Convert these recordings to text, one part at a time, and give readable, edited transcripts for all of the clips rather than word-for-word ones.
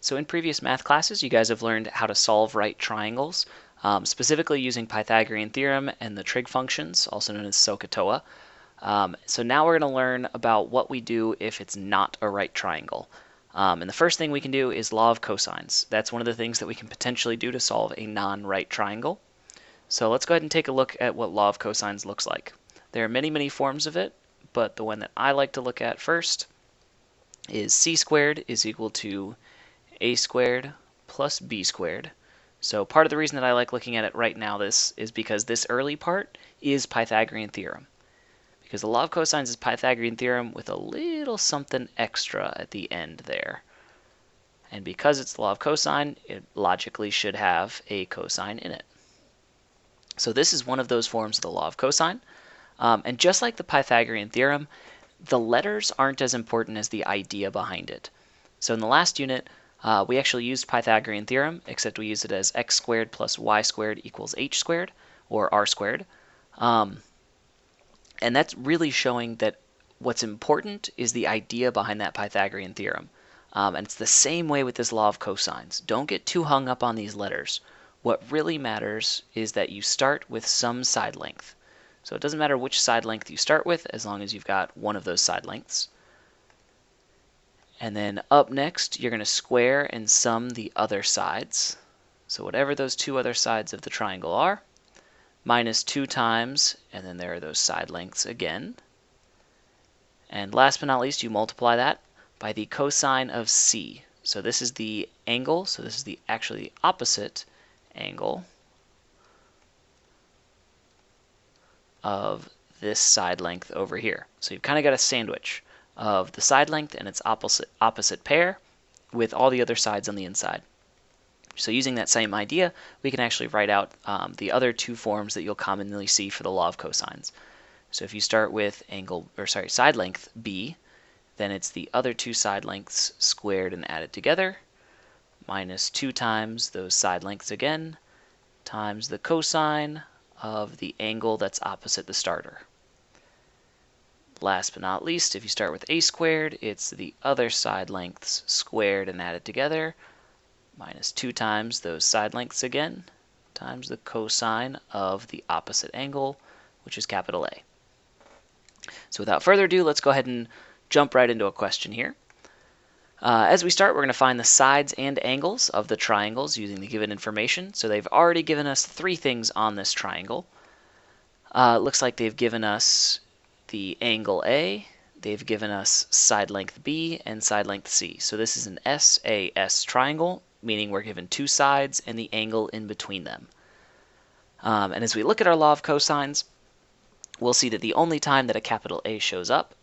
So in previous math classes, you guys have learned how to solve right triangles, specifically using Pythagorean theorem and the trig functions, also known as SOHCAHTOA. So now we're going to learn about what we do if it's not a right triangle. And the first thing we can do is law of cosines. That's one of the things that we can potentially do to solve a non-right triangle. So let's go ahead and take a look at what law of cosines looks like. There are many, many forms of it, but the one that I like to look at first is c squared is equal to a squared plus b squared. So part of the reason that I like looking at it right now is because this early part is Pythagorean theorem. Because the law of cosines is Pythagorean theorem with a little something extra at the end there. And because it's the law of cosine, it logically should have a cosine in it. So this is one of those forms of the law of cosine. And just like the Pythagorean theorem, the letters aren't as important as the idea behind it. So in the last unit, we actually used Pythagorean theorem, except we used it as x squared plus y squared equals h squared, or r squared. And that's really showing that what's important is the idea behind that Pythagorean theorem. And it's the same way with this law of cosines. Don't get too hung up on these letters. What really matters is that you start with some side length. So it doesn't matter which side length you start with, as long as you've got one of those side lengths. And then up next, you're going to square and sum the other sides. So whatever those two other sides of the triangle are, minus 2 times, and then there are those side lengths again. And last but not least, you multiply that by the cosine of c. So this is the angle, so this is actually the opposite angle of this side length over here. So you've kind of got a sandwich of the side length and its opposite pair with all the other sides on the inside. So using that same idea, we can actually write out the other two forms that you'll commonly see for the law of cosines. So if you start with side length b, then it's the other two side lengths squared and added together, minus 2 times those side lengths again, times the cosine of the angle that's opposite the starter. Last but not least, if you start with a squared, it's the other side lengths squared and added together, minus 2 times those side lengths again, times the cosine of the opposite angle, which is capital A. So without further ado, let's go ahead and jump right into a question here. As we start, we're going to find the sides and angles of the triangles using the given information. So they've already given us 3 things on this triangle. It looks like they've given us the angle A, they've given us side length B, and side length C. So this is an SAS triangle, meaning we're given 2 sides and the angle in between them. And as we look at our law of cosines, we'll see that the only time that a capital A shows up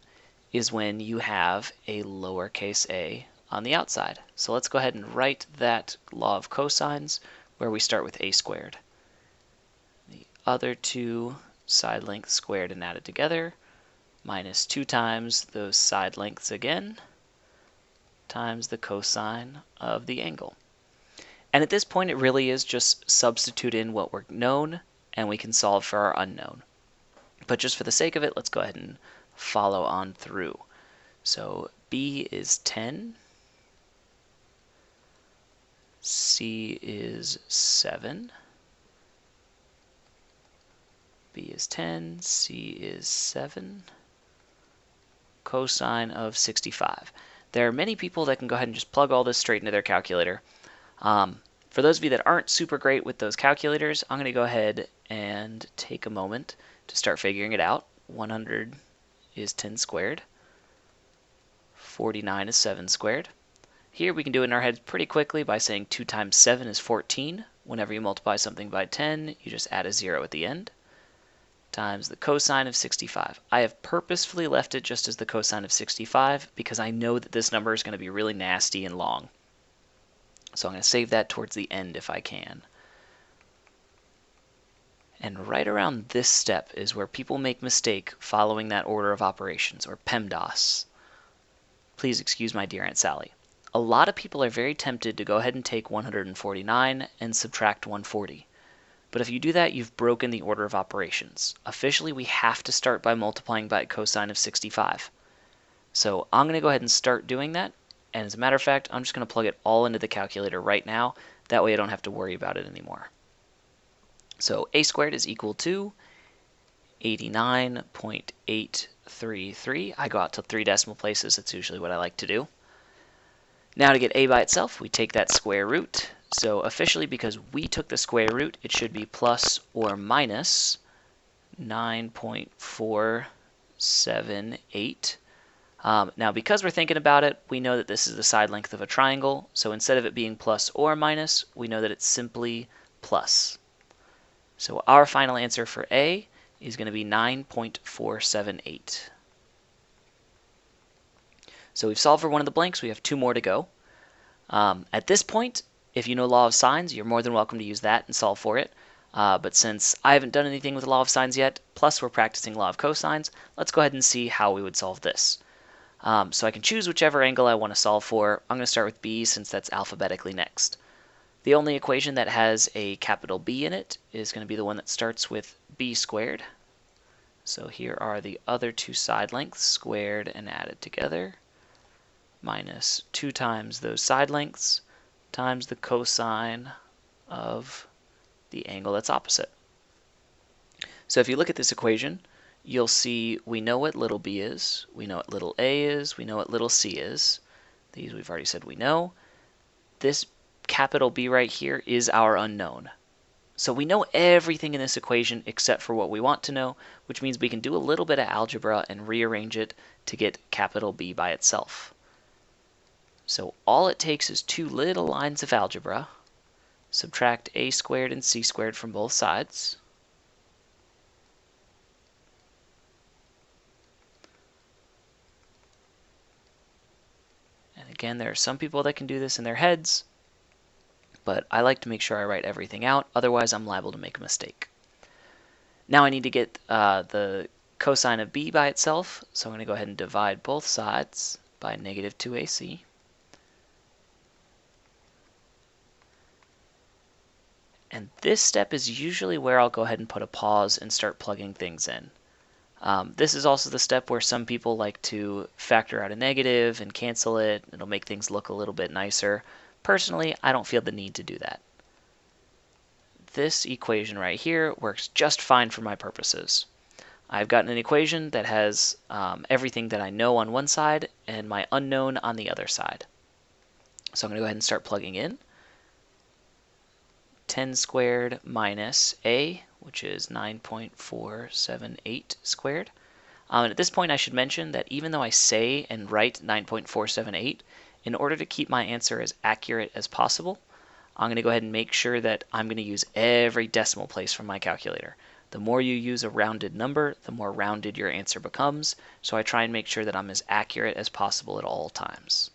is when you have a lowercase a on the outside. So let's go ahead and write that law of cosines where we start with a squared. The other 2 side lengths squared and added together, minus 2 times those side lengths again, times the cosine of the angle. And at this point, it really is just substitute in what we're known, and we can solve for our unknown. But just for the sake of it, let's go ahead and follow on through. So B is 10, C is 7, B is 10, C is 7, cosine of 65. There are many people that can go ahead and just plug all this straight into their calculator. For those of you that aren't super great with those calculators, I'm going to go ahead and take a moment to start figuring it out. 100 is 10 squared. 49 is 7 squared. Here we can do it in our heads pretty quickly by saying 2 times 7 is 14. Whenever you multiply something by 10, you just add a 0 at the end, times the cosine of 65. I have purposefully left it just as the cosine of 65 because I know that this number is going to be really nasty and long. So I'm going to save that towards the end if I can. And right around this step is where people make mistake following that order of operations, or PEMDAS. Please excuse my dear Aunt Sally. A lot of people are very tempted to go ahead and take 149 and subtract 140. But if you do that, you've broken the order of operations. Officially, we have to start by multiplying by cosine of 65. So I'm going to go ahead and start doing that, And as a matter of fact, I'm just going to plug it all into the calculator right now. That way I don't have to worry about it anymore. So a squared is equal to 89.833. I go out to 3 decimal places. That's usually what I like to do. Now to get a by itself, we take that square root. So officially, because we took the square root, it should be plus or minus 9.478. Now, because we're thinking about it, we know that this is the side length of a triangle. So instead of it being plus or minus, we know that it's simply plus. So our final answer for A is going to be 9.478. So we've solved for one of the blanks. We have 2 more to go. At this point, if you know Law of Sines, you're more than welcome to use that and solve for it. But since I haven't done anything with Law of Sines yet, plus we're practicing Law of Cosines, let's go ahead and see how we would solve this. So I can choose whichever angle I want to solve for. I'm going to start with B since that's alphabetically next. The only equation that has a capital B in it is going to be the one that starts with B squared. So here are the other 2 side lengths squared and added together, minus 2 times those side lengths times the cosine of the angle that's opposite. So if you look at this equation, you'll see we know what little b is, we know what little a is, we know what little c is. These we've already said we know. This capital B right here is our unknown. So we know everything in this equation except for what we want to know, which means we can do a little bit of algebra and rearrange it to get capital B by itself. So all it takes is 2 little lines of algebra. Subtract a squared and c squared from both sides. And again, there are some people that can do this in their heads, but I like to make sure I write everything out, otherwise I'm liable to make a mistake. Now I need to get the cosine of b by itself, so I'm going to go ahead and divide both sides by negative 2ac. And this step is usually where I'll go ahead and put a pause and start plugging things in. This is also the step where some people like to factor out a negative and cancel it. It'll make things look a little bit nicer. Personally, I don't feel the need to do that. This equation right here works just fine for my purposes. I've got an equation that has everything that I know on one side and my unknown on the other side. So I'm going to go ahead and start plugging in. 10 squared minus a, which is 9.478 squared. And at this point I should mention that even though I say and write 9.478, in order to keep my answer as accurate as possible, I'm going to go ahead and make sure that I'm going to use every decimal place from my calculator. The more you use a rounded number, the more rounded your answer becomes, so I try and make sure that I'm as accurate as possible at all times.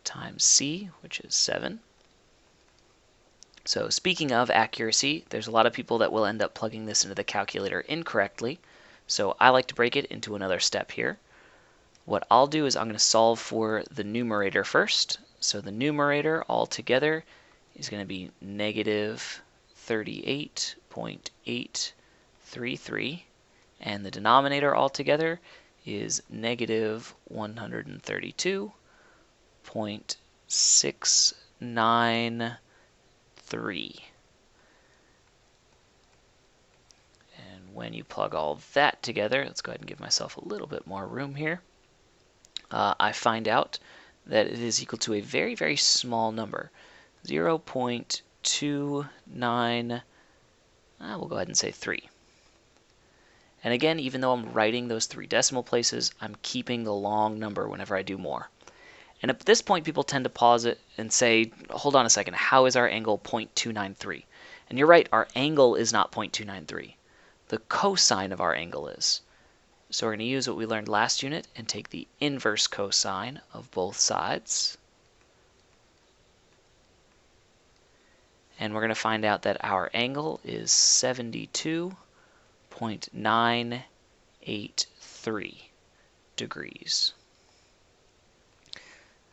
Times c, which is 7. So speaking of accuracy, there's a lot of people that will end up plugging this into the calculator incorrectly. So I like to break it into another step here. What I'll do is I'm going to solve for the numerator first. So the numerator altogether is going to be negative 38.833. And the denominator altogether is negative 132.693. And when you plug all that together, let's go ahead and give myself a little bit more room here. I find out that it is equal to a very, very small number, 0.29, we'll go ahead and say 3. And again, even though I'm writing those 3 decimal places, I'm keeping the long number whenever I do more. And at this point, people tend to pause it and say, hold on a second, how is our angle 0.293? And you're right, our angle is not 0.293. The cosine of our angle is. So we're going to use what we learned last unit and take the inverse cosine of both sides. And we're going to find out that our angle is 72.983 degrees.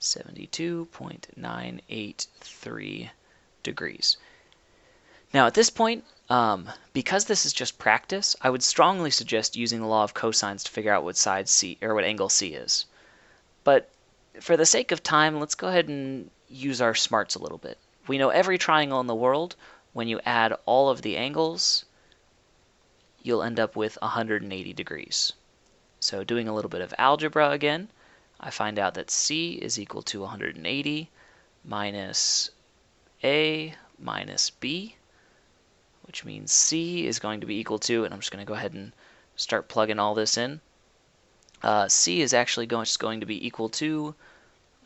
72.983 degrees. Now at this point, because this is just practice, I would strongly suggest using the law of cosines to figure out what side C or what angle C is. But for the sake of time, let's go ahead and use our smarts a little bit. We know every triangle in the world, when you add all of the angles, you'll end up with 180 degrees. So doing a little bit of algebra again, I find out that C is equal to 180 minus A minus B, which means C is going to be equal to, and I'm just going to go ahead and start plugging all this in. C is actually just going to be equal to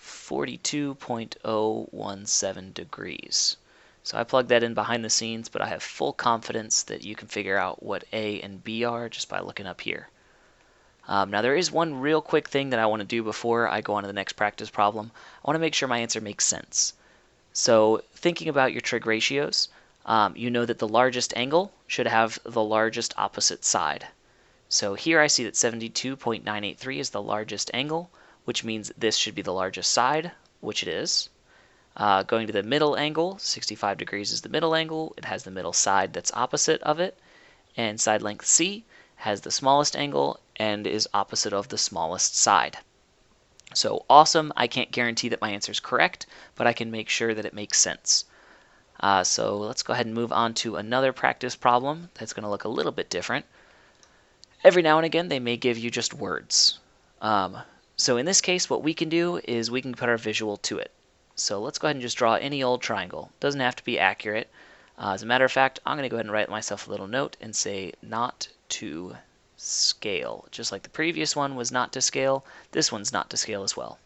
42.017 degrees. So I plugged that in behind the scenes, but I have full confidence that you can figure out what A and B are just by looking up here. Now there is one real quick thing that I want to do before I go on to the next practice problem. I want to make sure my answer makes sense. So thinking about your trig ratios, you know that the largest angle should have the largest opposite side. So here I see that 72.983 is the largest angle, which means this should be the largest side, which it is. Going to the middle angle, 65 degrees is the middle angle. It has the middle side that's opposite of it. And side length C has the smallest angle and is opposite of the smallest side. So awesome. I can't guarantee that my answer is correct, but I can make sure that it makes sense. So let's go ahead and move on to another practice problem that's going to look a little bit different. Every now and again, they may give you just words. So in this case, what we can do is we can put our visual to it. So let's go ahead and just draw any old triangle. Doesn't have to be accurate. As a matter of fact, I'm going to go ahead and write myself a little note and say not to scale. Just like the previous one was not to scale, this one's not to scale as well.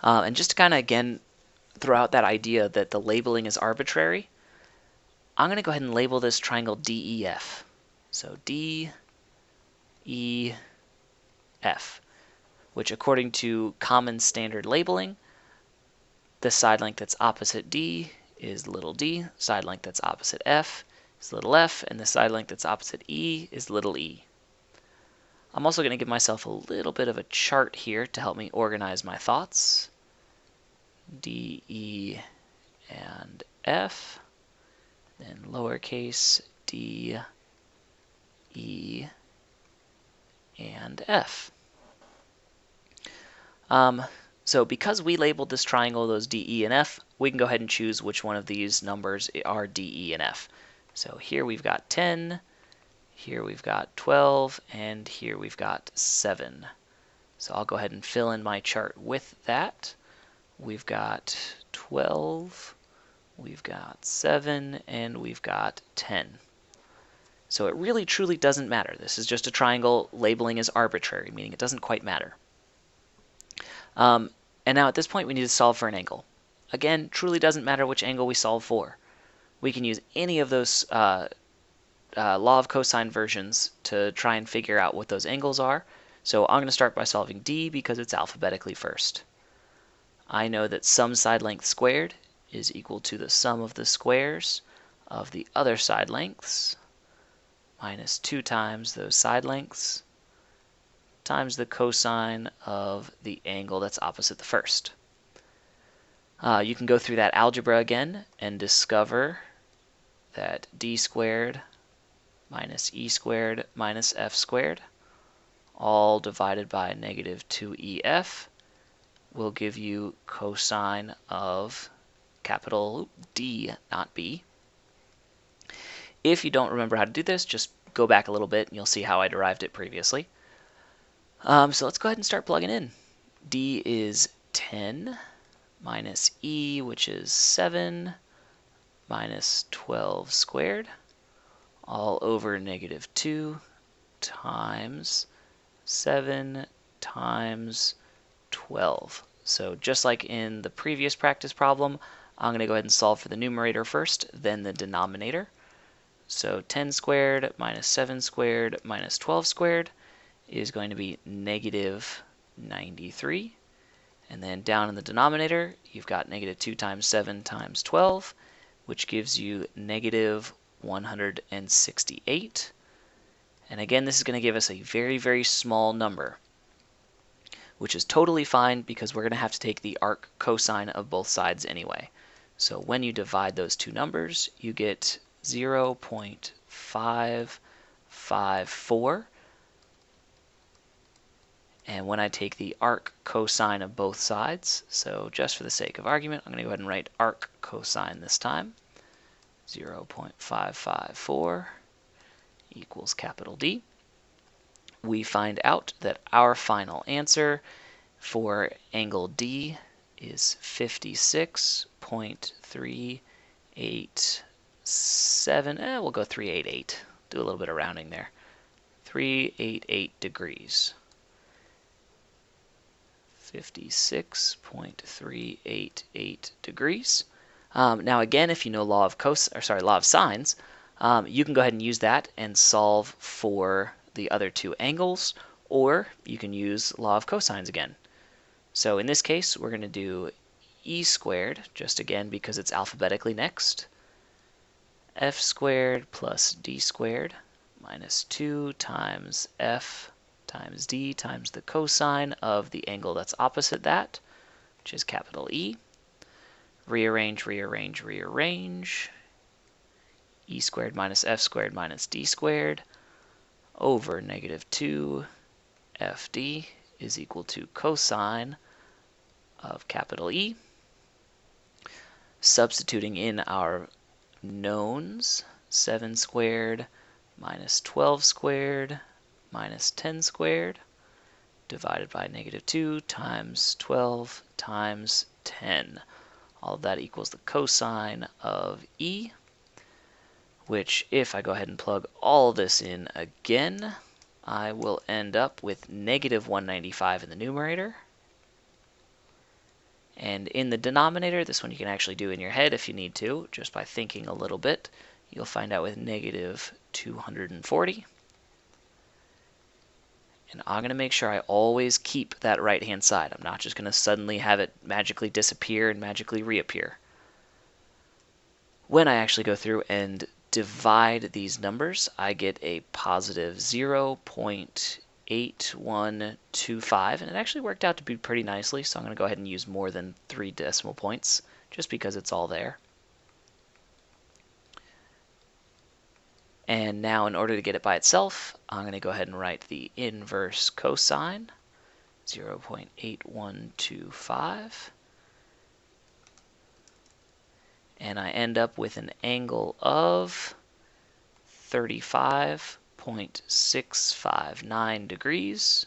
And just to kind of, again, throw out that idea that the labeling is arbitrary, I'm going to go ahead and label this triangle DEF. So DEF, which according to common standard labeling, the side length that's opposite D is little d, side length that's opposite F is little f, and the side length that's opposite E is little e. I'm also going to give myself a little bit of a chart here to help me organize my thoughts. D, E, and F, then lowercase d, E, and F. So because we labeled this triangle those D, E, and F, we can go ahead and choose which one of these numbers are D, E, and F. So here we've got 10, here we've got 12, and here we've got 7. So I'll go ahead and fill in my chart with that. We've got 12, we've got 7, and we've got 10. So it really truly doesn't matter. This is just a triangle. Labeling is arbitrary, meaning it doesn't quite matter. And now at this point we need to solve for an angle. Again, truly doesn't matter which angle we solve for. We can use any of those law of cosine versions to try and figure out what those angles are. So I'm going to start by solving D because it's alphabetically first. I know that sum side length squared is equal to the sum of the squares of the other side lengths minus 2 times those side lengths times the cosine of the angle that's opposite the first. You can go through that algebra again and discover that d squared minus e squared minus f squared, all divided by negative 2ef, will give you cosine of capital D, not B. If you don't remember how to do this, just go back a little bit and you'll see how I derived it previously. So let's go ahead and start plugging in. D is 10 minus E, which is 7, minus 12 squared, all over negative 2 times 7 times 12. So just like in the previous practice problem, I'm going to go ahead and solve for the numerator first, then the denominator. So 10 squared minus 7 squared minus 12 squared is going to be negative 93. And then down in the denominator, you've got negative 2 times 7 times 12, which gives you negative 168. And again, this is going to give us a very, very small number, which is totally fine because we're going to have to take the arc cosine of both sides anyway. So when you divide those two numbers, you get 0.554. And when I take the arc cosine of both sides, so just for the sake of argument, I'm going to go ahead and write arc cosine this time. 0.554 equals capital D. We find out that our final answer for angle D is 56.387. We'll go 388. Do a little bit of rounding there. 388 degrees. 56.388 degrees. Now again, if you know law of sines, you can go ahead and use that and solve for the other two angles, or you can use law of cosines again. So in this case, we're going to do e squared, just again because it's alphabetically next, f squared plus d squared minus 2 times f times d times the cosine of the angle that's opposite that, which is capital E. Rearrange, rearrange, rearrange. E squared minus f squared minus d squared over negative 2 fd is equal to cosine of capital E. Substituting in our knowns, 7 squared minus 12 squared minus 10 squared divided by negative 2 times 12 times 10. All of that equals the cosine of E, which if I go ahead and plug all this in again, I will end up with negative 195 in the numerator. And in the denominator, this one you can actually do in your head if you need to, just by thinking a little bit, you'll find out with negative 240. And I'm going to make sure I always keep that right-hand side. I'm not just going to suddenly have it magically disappear and magically reappear. When I actually go through and divide these numbers, I get a positive 0.8125, and it actually worked out to be pretty nicely, so I'm going to go ahead and use more than 3 decimal points, just because it's all there. And now in order to get it by itself, I'm going to go ahead and write the inverse cosine, 0.8125. And I end up with an angle of 35.659 degrees.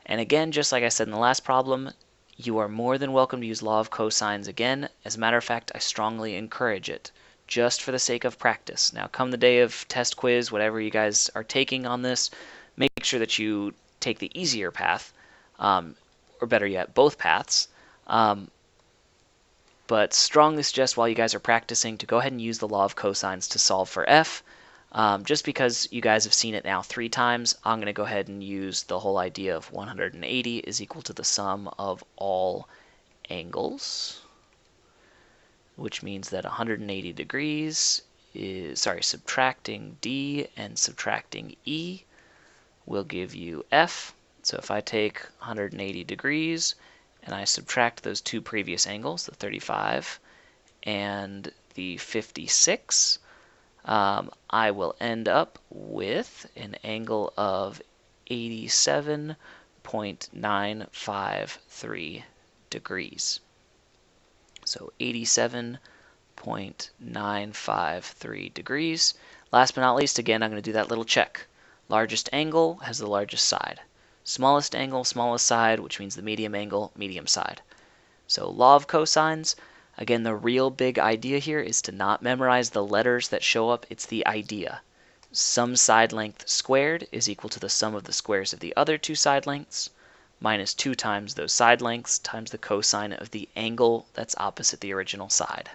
And again, just like I said in the last problem, you are more than welcome to use law of cosines again. As a matter of fact, I strongly encourage it, just for the sake of practice. Now, come the day of test quiz, whatever you guys are taking on this, make sure that you take the easier path, or better yet, both paths. But strongly suggest while you guys are practicing to go ahead and use the law of cosines to solve for f. Just because you guys have seen it now 3 times, I'm going to go ahead and use the whole idea of 180 is equal to the sum of all angles, which means that 180 degrees is, subtracting D and subtracting E will give you F. So if I take 180 degrees and I subtract those 2 previous angles, the 35 and the 56, I will end up with an angle of 87.953 degrees. So 87.953 degrees. Last but not least, again, I'm going to do that little check. Largest angle has the largest side. Smallest angle, smallest side, which means the medium angle, medium side. So law of cosines, again, the real big idea here is to not memorize the letters that show up. It's the idea. Some side length squared is equal to the sum of the squares of the other 2 side lengths, minus 2 times those side lengths times the cosine of the angle that's opposite the original side.